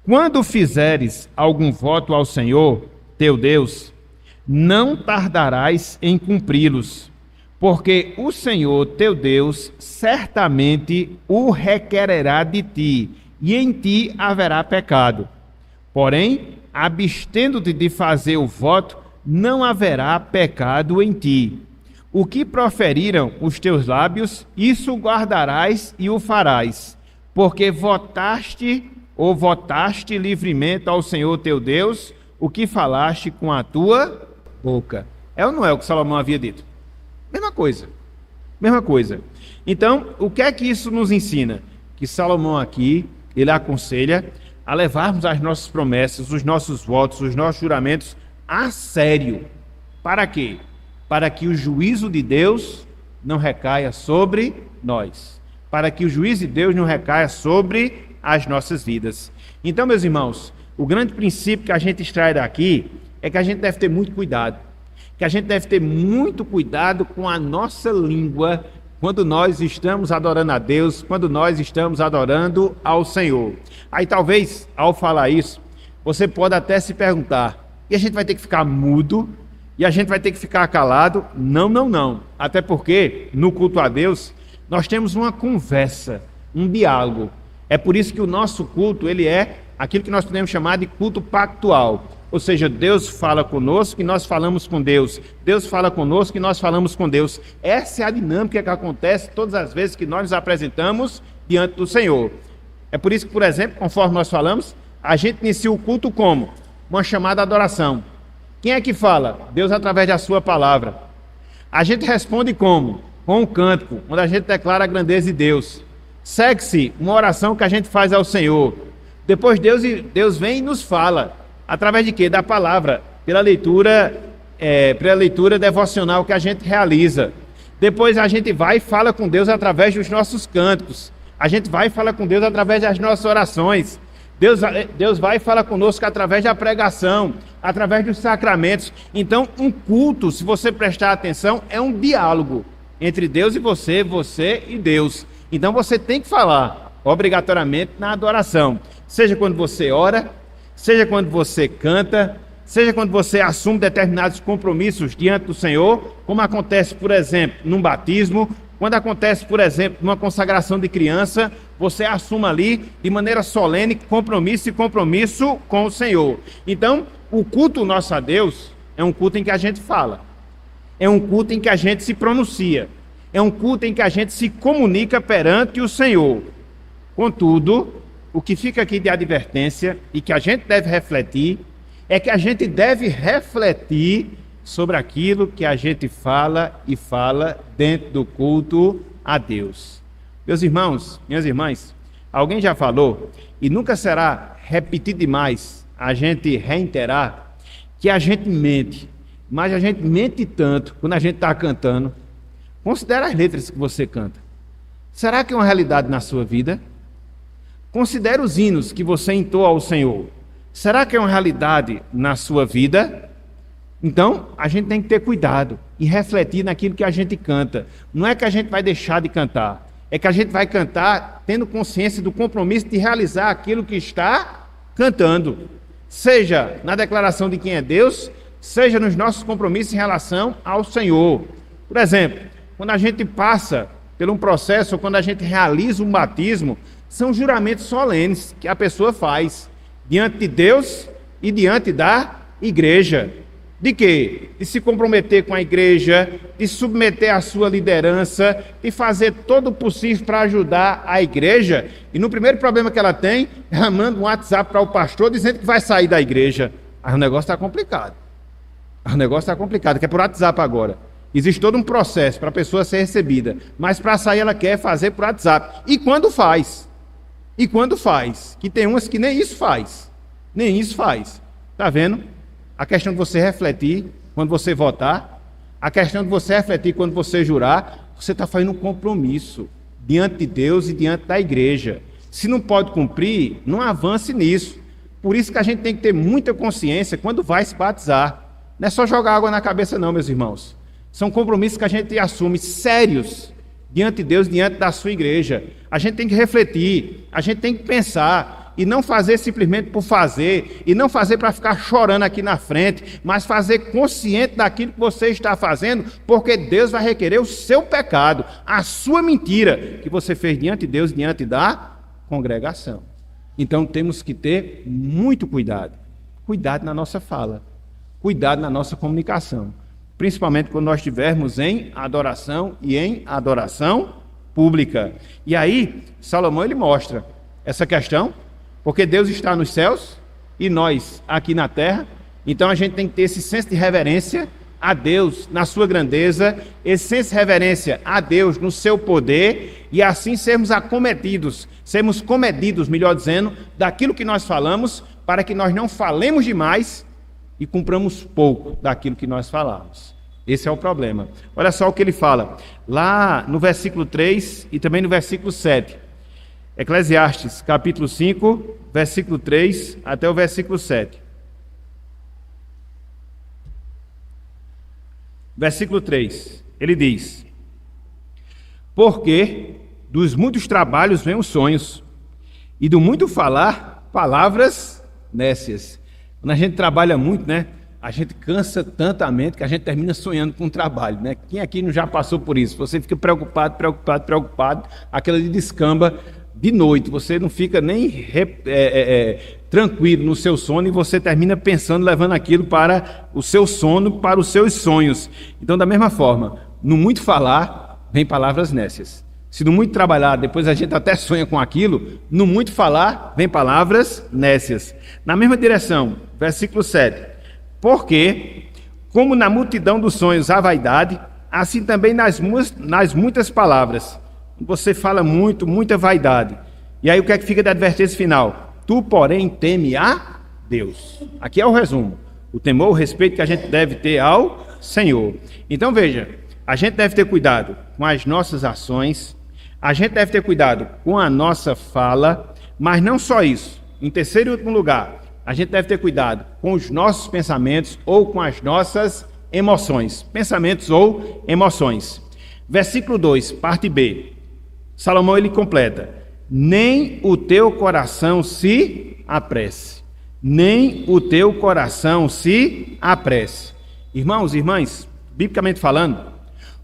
Quando fizeres algum voto ao Senhor, teu Deus, não tardarás em cumpri-los, porque o Senhor, teu Deus, certamente o requererá de ti, e em ti haverá pecado. Porém, abstendo-te de fazer o voto, não haverá pecado em ti. O que proferiram os teus lábios, isso guardarás e o farás, porque votaste livremente ao Senhor teu Deus o que falaste com a tua boca. É ou não é o que Salomão havia dito? Mesma coisa. Então, o que é que isso nos ensina? Que Salomão aqui, ele aconselha a levarmos as nossas promessas, os nossos votos, os nossos juramentos a sério. Para quê? Para que o juízo de Deus não recaia sobre nós. Para que o juízo de Deus não recaia sobre as nossas vidas. Então, meus irmãos, o grande princípio que a gente extrai daqui é que a gente deve ter muito cuidado que a gente deve ter muito cuidado com a nossa língua quando nós estamos adorando a Deus, quando nós estamos adorando ao Senhor. Aí talvez, ao falar isso, você pode até se perguntar, e a gente vai ter que ficar mudo? E a gente vai ter que ficar calado? Não, não, não. Até porque, no culto a Deus, nós temos uma conversa, um diálogo. É por isso que o nosso culto, ele é aquilo que nós podemos chamar de culto pactual. Ou seja, Deus fala conosco e nós falamos com Deus. Deus fala conosco e nós falamos com Deus. Essa é a dinâmica que acontece todas as vezes que nós nos apresentamos diante do Senhor. É por isso que, por exemplo, conforme nós falamos, a gente inicia o culto como? Uma chamada adoração. Quem é que fala? Deus através da sua palavra. A gente responde como? Com um cântico, onde a gente declara a grandeza de Deus. Segue-se uma oração que a gente faz ao Senhor. Depois Deus vem e nos fala. Através de quê? Da palavra, pela leitura devocional que a gente realiza. Depois a gente vai e fala com Deus através dos nossos cânticos. A gente vai e fala com Deus através das nossas orações. Deus vai e fala conosco através da pregação, através dos sacramentos. Então, um culto, se você prestar atenção, é um diálogo entre Deus e você, você e Deus. Então, você tem que falar, obrigatoriamente, na adoração. Seja quando você ora, seja quando você canta, seja quando você assume determinados compromissos diante do Senhor, como acontece, por exemplo, num batismo, quando acontece, por exemplo, numa consagração de criança, você assume ali, de maneira solene, compromisso com o Senhor. Então, o culto nosso a Deus é um culto em que a gente fala, é um culto em que a gente se pronuncia, é um culto em que a gente se comunica perante o Senhor. Contudo, o que fica aqui de advertência e que a gente deve refletir, é que a gente deve refletir sobre aquilo que a gente fala e fala dentro do culto a Deus. Meus irmãos, minhas irmãs, alguém já falou, e nunca será repetido demais a gente reiterar, que a gente mente, mas a gente mente tanto quando a gente está cantando. Considere as letras que você canta. Será que é uma realidade na sua vida? Considere os hinos que você entoa ao Senhor. Será que é uma realidade na sua vida? Então, a gente tem que ter cuidado e refletir naquilo que a gente canta. Não é que a gente vai deixar de cantar, é que a gente vai cantar tendo consciência do compromisso de realizar aquilo que está cantando. Seja na declaração de quem é Deus, seja nos nossos compromissos em relação ao Senhor. Por exemplo, quando a gente passa por um processo, ou quando a gente realiza um batismo, são juramentos solenes que a pessoa faz diante de Deus e diante da igreja. De quê? De se comprometer com a igreja, de submeter a sua liderança, de fazer todo o possível para ajudar a igreja. E no primeiro problema que ela tem, ela manda um WhatsApp para o pastor dizendo que vai sair da igreja. Aí o negócio está complicado. Que é por WhatsApp agora. Existe todo um processo para a pessoa ser recebida, mas para sair ela quer fazer por WhatsApp. E quando faz? Que tem umas que nem isso faz. Está vendo? A questão de você refletir quando você votar, a questão de você refletir quando você jurar, você está fazendo um compromisso diante de Deus e diante da igreja. Se não pode cumprir, não avance nisso. Por isso que a gente tem que ter muita consciência quando vai se batizar. Não é só jogar água na cabeça não, meus irmãos. São compromissos que a gente assume sérios diante de Deus, diante da sua igreja. A gente tem que refletir, a gente tem que pensar, e não fazer simplesmente por fazer, e não fazer para ficar chorando aqui na frente, mas fazer consciente daquilo que você está fazendo, porque Deus vai requerer o seu pecado, a sua mentira, que você fez diante de Deus, diante da congregação. Então temos que ter muito cuidado na nossa fala, cuidado na nossa comunicação, principalmente quando nós estivermos em adoração e em adoração pública. E aí, Salomão ele mostra essa questão, porque Deus está nos céus e nós aqui na terra, então a gente tem que ter esse senso de reverência a Deus na sua grandeza, esse senso de reverência a Deus no seu poder, e assim sermos comedidos, melhor dizendo, daquilo que nós falamos, para que nós não falemos demais e cumpramos pouco daquilo que nós falamos. Esse é o problema. Olha só o que ele fala, lá no versículo 3 e também no versículo 7. Eclesiastes, capítulo 5, versículo 3 até o versículo 7. versículo 3, ele diz: porque dos muitos trabalhos vêm os sonhos, e do muito falar, palavras nécias. Quando a gente trabalha muito, né? A gente cansa tanto a mente que a gente termina sonhando com o trabalho, né? Quem aqui não já passou por isso? Você fica preocupado, aquela de descamba de noite, você não fica nem tranquilo no seu sono e você termina pensando, levando aquilo para o seu sono, para os seus sonhos. Então, da mesma forma, no muito falar, vem palavras nécias. Se no muito trabalhar, depois a gente até sonha com aquilo, no muito falar, vem palavras nécias. Na mesma direção, versículo 7. Porque, como na multidão dos sonhos há vaidade, assim também nas muitas palavras. Você fala muito, muita vaidade. E aí o que é que fica da advertência final? Tu, porém, teme a Deus. Aqui é o resumo. O temor, o respeito que a gente deve ter ao Senhor. Então veja, a gente deve ter cuidado com as nossas ações, a gente deve ter cuidado com a nossa fala, mas não só isso. Em terceiro e último lugar, a gente deve ter cuidado com os nossos pensamentos ou com as nossas emoções. Pensamentos ou emoções. Versículo 2, parte B. Salomão ele completa: nem o teu coração se apresse. Nem o teu coração se apresse. Irmãos e irmãs, biblicamente falando,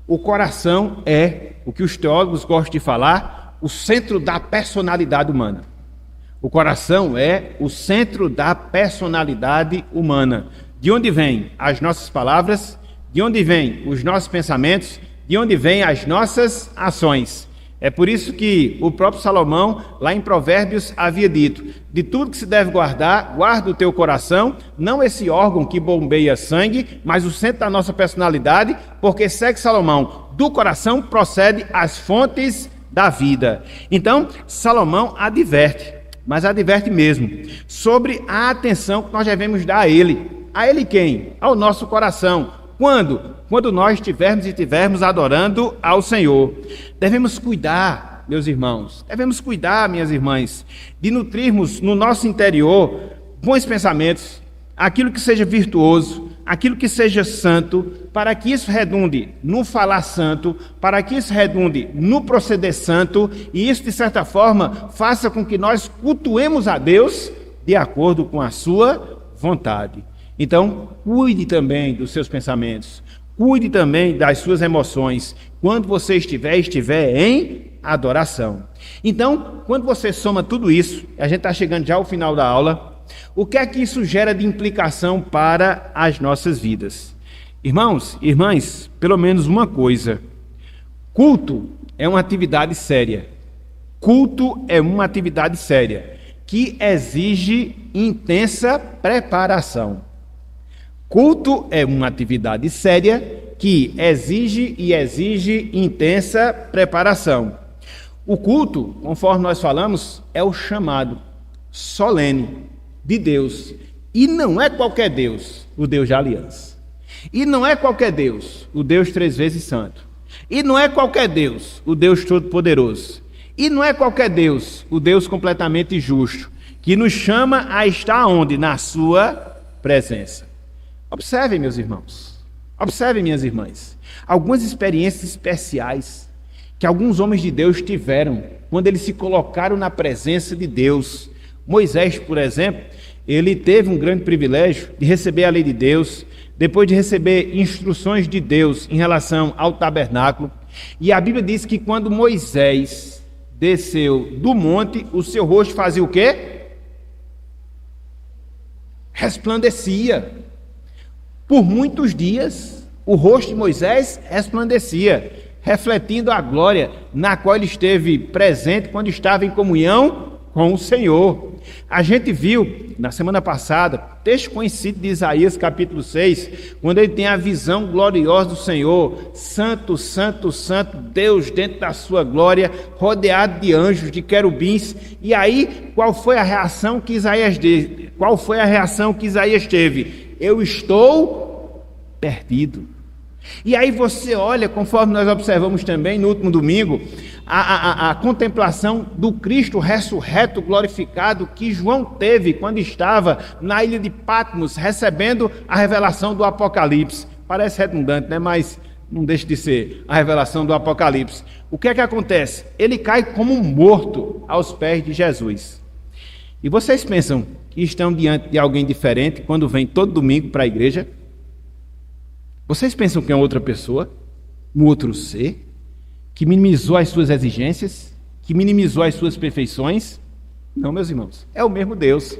o coração é o que os teólogos gostam de falar, o centro da personalidade humana. O coração é o centro da personalidade humana. De onde vêm as nossas palavras, de onde vêm os nossos pensamentos, de onde vêm as nossas ações. É por isso que o próprio Salomão, lá em Provérbios, havia dito: de tudo que se deve guardar, guarda o teu coração, não esse órgão que bombeia sangue, mas o centro da nossa personalidade, porque, segue Salomão, do coração procede as fontes da vida. Então, Salomão adverte, mas adverte mesmo, sobre a atenção que nós devemos dar a ele. A ele quem? Ao nosso coração. Quando? Quando nós estivermos adorando ao Senhor. Devemos cuidar, meus irmãos, devemos cuidar, minhas irmãs, de nutrirmos no nosso interior bons pensamentos, aquilo que seja virtuoso, aquilo que seja santo, para que isso redunde no falar santo, para que isso redunde no proceder santo, e isso, de certa forma, faça com que nós cultuemos a Deus de acordo com a sua vontade. Então, cuide também dos seus pensamentos, cuide também das suas emoções, quando você estiver em adoração. Então, quando você soma tudo isso, a gente está chegando já ao final da aula, o que é que isso gera de implicação para as nossas vidas? Irmãos, irmãs, pelo menos uma coisa: culto é uma atividade séria. Culto é uma atividade séria, que exige intensa preparação. Culto é uma atividade séria que exige intensa preparação. O culto, conforme nós falamos, é o chamado solene de Deus. E não é qualquer Deus, o Deus de aliança. E não é qualquer Deus, o Deus 3 vezes santo. E não é qualquer Deus, o Deus todo-poderoso. E não é qualquer Deus, o Deus completamente justo, que nos chama a estar onde? Na sua presença. Observem, meus irmãos, observem, minhas irmãs, algumas experiências especiais que alguns homens de Deus tiveram quando eles se colocaram na presença de Deus. Moisés, por exemplo, ele teve um grande privilégio de receber a lei de Deus, depois de receber instruções de Deus em relação ao tabernáculo. E a Bíblia diz que quando Moisés desceu do monte, o seu rosto fazia o quê? Resplandecia. Por muitos dias, o rosto de Moisés resplandecia, refletindo a glória na qual ele esteve presente quando estava em comunhão com o Senhor. A gente viu, na semana passada, texto conhecido de Isaías, capítulo 6, quando ele tem a visão gloriosa do Senhor, santo, santo, santo, Deus dentro da sua glória, rodeado de anjos, de querubins. E aí, qual foi a reação que Isaías teve? Eu estou perdido. E aí você olha, conforme nós observamos também no último domingo, a contemplação do Cristo ressurreto, glorificado, que João teve quando estava na ilha de Patmos, recebendo a revelação do Apocalipse. Parece redundante, né? Mas não deixa de ser a revelação do Apocalipse. O que é que acontece? Ele cai como um morto aos pés de Jesus. E vocês pensam que estão diante de alguém diferente quando vem todo domingo para a igreja? Vocês pensam que é outra pessoa? Um outro ser? Que minimizou as suas exigências? Que minimizou as suas perfeições? Não, meus irmãos. É o mesmo Deus.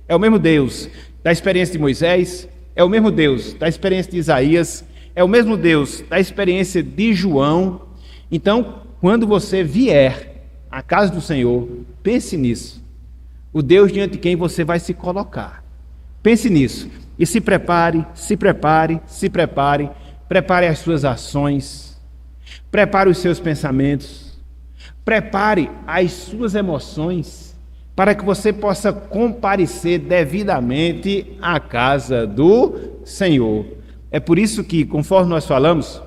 É o mesmo Deus da experiência de Moisés. É o mesmo Deus da experiência de Isaías. É o mesmo Deus da experiência de João. Então, quando você vier à casa do Senhor, pense nisso. O Deus diante de quem você vai se colocar. Pense nisso. E se prepare, se prepare, se prepare. Prepare as suas ações. Prepare os seus pensamentos. Prepare as suas emoções para que você possa comparecer devidamente à casa do Senhor. É por isso que, conforme nós falamos,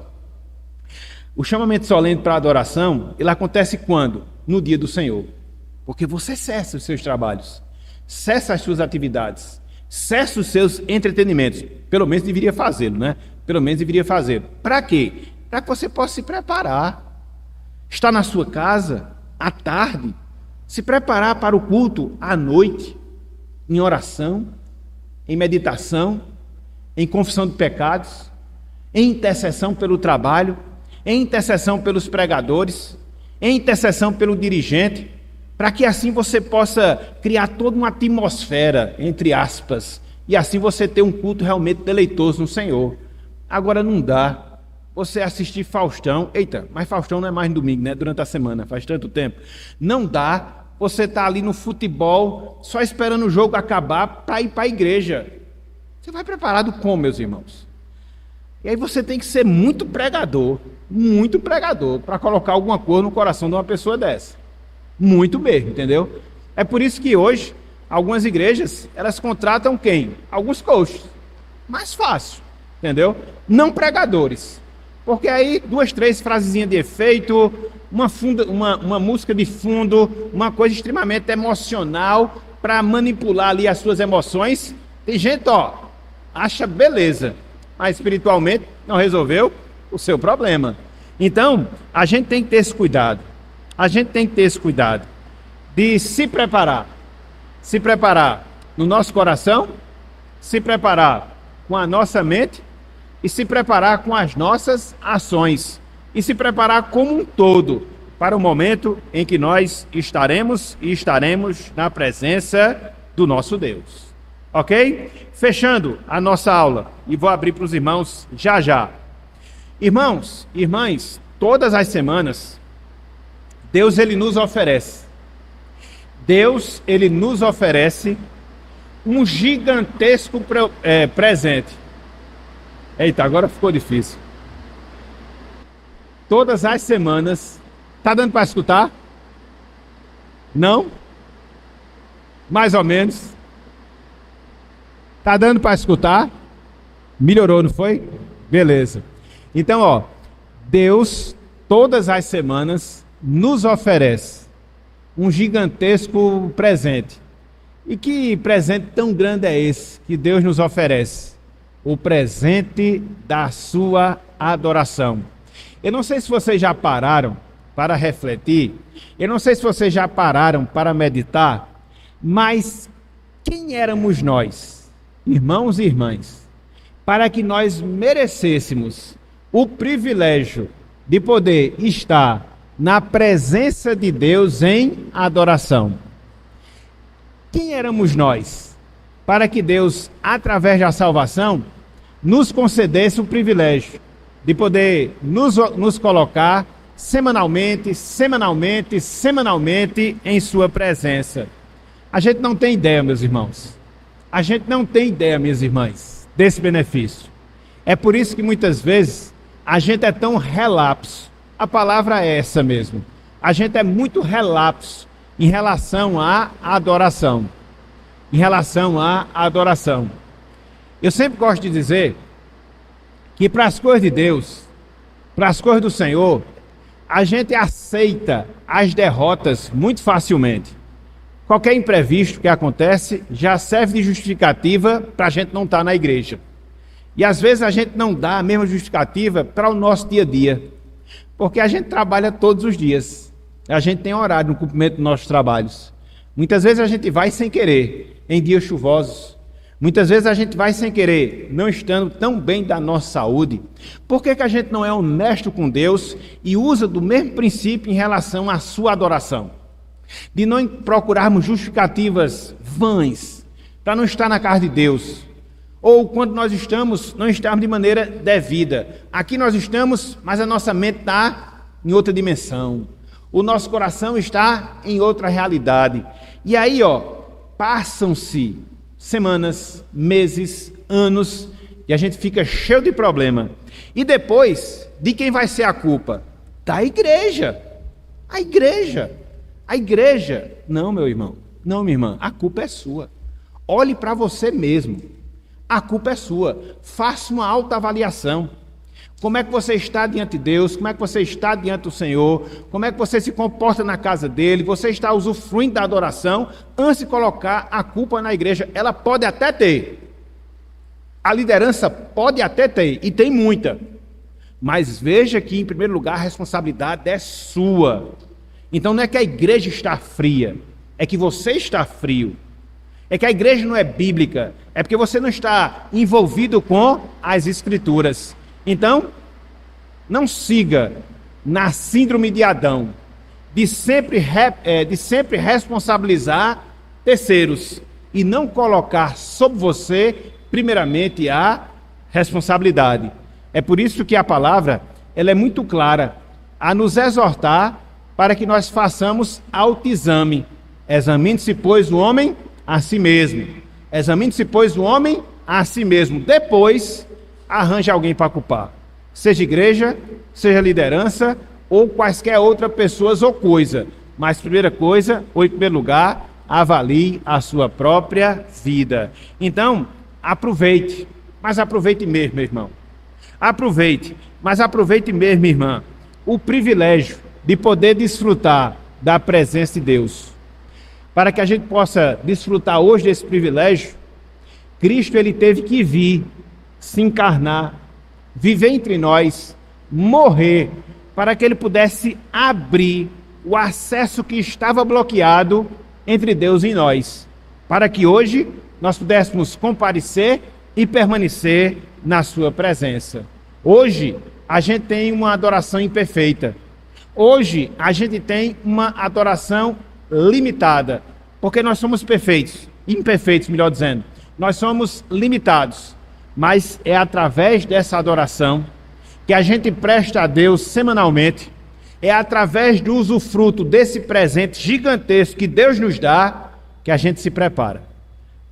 o chamamento solene para a adoração, ele acontece quando? No dia do Senhor. Porque você cessa os seus trabalhos, cessa as suas atividades, cessa os seus entretenimentos. Pelo menos deveria fazê-lo, né? Pelo menos deveria fazê-lo. Para quê? Para que você possa se preparar. Estar na sua casa, à tarde, se preparar para o culto à noite, em oração, em meditação, em confissão de pecados, em intercessão pelo trabalho, em intercessão pelos pregadores, em intercessão pelo dirigente, para que assim você possa criar toda uma atmosfera, entre aspas, e assim você ter um culto realmente deleitoso no Senhor. Agora não dá você assistir Faustão, eita, mas Faustão não é mais no domingo, né? Durante a semana, faz tanto tempo. Não dá você estar ali no futebol, só esperando o jogo acabar para ir para a igreja. Você vai preparado como, meus irmãos? E aí você tem que ser muito pregador, para colocar alguma coisa no coração de uma pessoa dessa. Muito mesmo, entendeu? É por isso que hoje, algumas igrejas, elas contratam quem? Alguns coaches. Mais fácil, entendeu? Não pregadores. Porque aí, 2, 3 frasezinhas de efeito, uma música de fundo, uma coisa extremamente emocional para manipular ali as suas emoções. Tem gente, acha beleza, mas espiritualmente não resolveu o seu problema. Então, a gente tem que ter esse cuidado. A gente tem que ter esse cuidado de se preparar. Se preparar no nosso coração, se preparar com a nossa mente e se preparar com as nossas ações. E se preparar como um todo para o momento em que nós estaremos na presença do nosso Deus. Ok? Fechando a nossa aula e vou abrir para os irmãos já já. Irmãos, irmãs, todas as semanas, Deus ele nos oferece um gigantesco presente. Eita, agora ficou difícil. Todas as semanas, tá dando para escutar? Não? Mais ou menos. Tá dando para escutar? Melhorou, não foi? Beleza. Então, Deus, todas as semanas, nos oferece um gigantesco presente. E que presente tão grande é esse que Deus nos oferece? O presente da sua adoração. Eu não sei se vocês já pararam para refletir, eu não sei se vocês já pararam para meditar, mas quem éramos nós, irmãos e irmãs, para que nós merecêssemos o privilégio de poder estar na presença de Deus em adoração? Quem éramos nós para que Deus, através da salvação, nos concedesse o privilégio de poder nos colocar semanalmente em sua presença? A gente não tem ideia, meus irmãos. A gente não tem ideia, minhas irmãs, desse benefício. É por isso que muitas vezes a gente é tão relapso. A palavra é essa mesmo. A gente é muito relapso em relação à adoração. Eu sempre gosto de dizer que para as coisas de Deus, para as coisas do Senhor, a gente aceita as derrotas muito facilmente. Qualquer imprevisto que acontece já serve de justificativa para a gente não estar na igreja. E às vezes a gente não dá a mesma justificativa para o nosso dia a dia, porque a gente trabalha todos os dias, a gente tem horário no cumprimento dos nossos trabalhos. Muitas vezes a gente vai sem querer, em dias chuvosos. Muitas vezes a gente vai sem querer, não estando tão bem da nossa saúde. Por que a gente não é honesto com Deus e usa do mesmo princípio em relação à sua adoração? De não procurarmos justificativas vãs para não estar na casa de Deus. Ou quando nós estamos, não estamos de maneira devida. Aqui nós estamos, mas a nossa mente está em outra dimensão. O nosso coração está em outra realidade. E aí, passam-se semanas, meses, anos, e a gente fica cheio de problema. E depois, de quem vai ser a culpa? Da igreja. A igreja. A igreja. Não, meu irmão. Não, minha irmã. A culpa é sua. Olhe para você mesmo. A culpa é sua. Faça uma autoavaliação. Como é que você está diante de Deus? Como é que você está diante do Senhor? Como é que você se comporta na casa dele? Você está usufruindo da adoração antes de colocar a culpa na igreja? Ela pode até ter. A liderança pode até ter, e tem muita. Mas veja que, em primeiro lugar, a responsabilidade é sua. Então não é que a igreja está fria, é que você está frio. É que a igreja não é bíblica, é porque você não está envolvido com as Escrituras. Então, não siga na síndrome de Adão, de sempre responsabilizar terceiros e não colocar sobre você, primeiramente, a responsabilidade. É por isso que a palavra ela é muito clara a nos exortar para que nós façamos autoexame. Examine-se, pois, o homem a si mesmo. Examine-se, pois, o homem a si mesmo. Depois, arranje alguém para culpar. Seja igreja, seja liderança, ou quaisquer outras pessoas ou coisa. Mas, primeira coisa, ou em primeiro lugar, avalie a sua própria vida. Então, aproveite. Mas aproveite mesmo, meu irmão. Aproveite. Mas aproveite mesmo, minha irmã, o privilégio de poder desfrutar da presença de Deus. Para que a gente possa desfrutar hoje desse privilégio, Cristo ele teve que vir, se encarnar, viver entre nós, morrer, para que ele pudesse abrir o acesso que estava bloqueado entre Deus e nós, para que hoje nós pudéssemos comparecer e permanecer na sua presença. Hoje a gente tem uma adoração imperfeita. Hoje a gente tem uma adoração limitada, porque nós somos imperfeitos, melhor dizendo. Nós somos limitados, mas é através dessa adoração que a gente presta a Deus semanalmente, é através do usufruto desse presente gigantesco que Deus nos dá, que a gente se prepara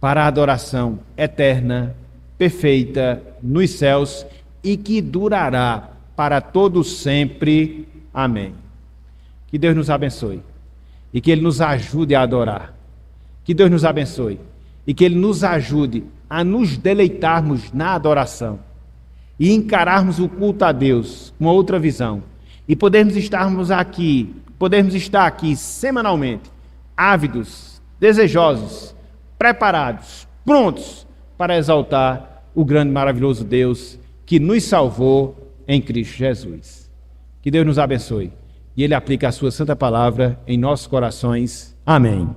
para a adoração eterna, perfeita, nos céus e que durará para todos sempre. Amém. Que Deus nos abençoe e que Ele nos ajude a adorar. Que Deus nos abençoe e que Ele nos ajude a nos deleitarmos na adoração e encararmos o culto a Deus com outra visão e podermos estar aqui semanalmente, ávidos, desejosos, preparados, prontos para exaltar o grande e maravilhoso Deus que nos salvou em Cristo Jesus. Que Deus nos abençoe e Ele aplique a sua santa palavra em nossos corações. Amém.